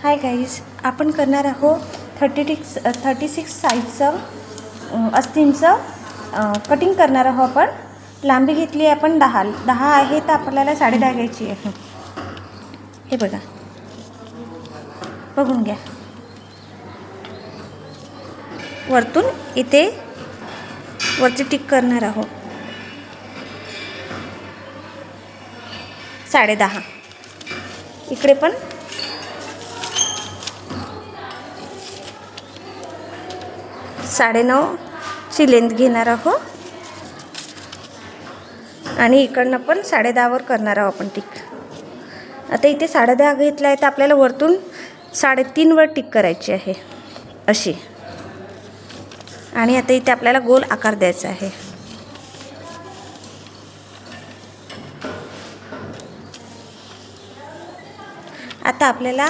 Hi guys, आपण करणार आहोत 36 साईजचं अस्तींचं कटिंग करणार आहोत. आपण लांबी घेतली आपण 10 आहे, तर आपल्याला 10.5 घ्यायची आहे. हे बघा, बघून घ्या. वरतून इथे वरची टिक करणार आहोत 10.5. इकडे पण 9.5 ची लेंथ घेणार आहोत आणि इकडनं पण 10.5 वर करणार आहोत आपण टिक. आता इथे 10.5 घेतला आहे, तर आपल्याला वरतून 3.5 वर टिक करायची आहे अशी. आणि आता इथे आपल्याला गोल आकार द्यायचा आहे. आता आपल्याला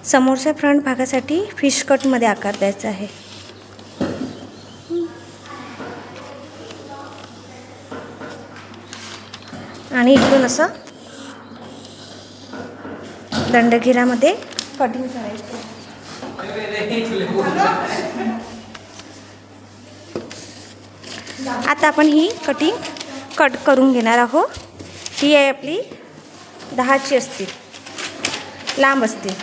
समोरच्या फ्रंट भागासाठी फिश कटमध्ये आकार द्यायचा आहे. आणि इकडून असं दंडगिरामध्ये कटिंग करायचं. आता आपण ही कटिंग कट करून घेणार आहोत. ही आहे आपली 10ची असते, लांब असते.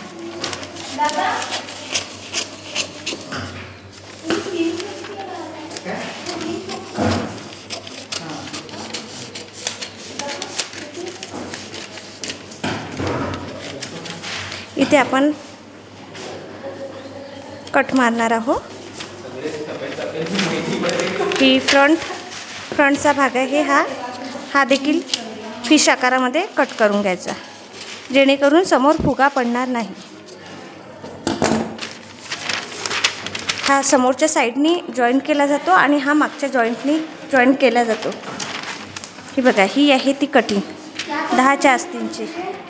इथे आपण कट मारणार आहोत. ही फ्रंटचा भाग आहे. हा देखील फिश आकारामध्ये कट करून घ्यायचा, जेणेकरून समोर फुगा पडणार नाही. हा समोरच्या साईडनी जॉईंट केला जातो आणि हा मागच्या जॉईंटनी जॉईंट केला जातो. ही बघा, ही आहे ती कटिंग 10च्या अस्तींची.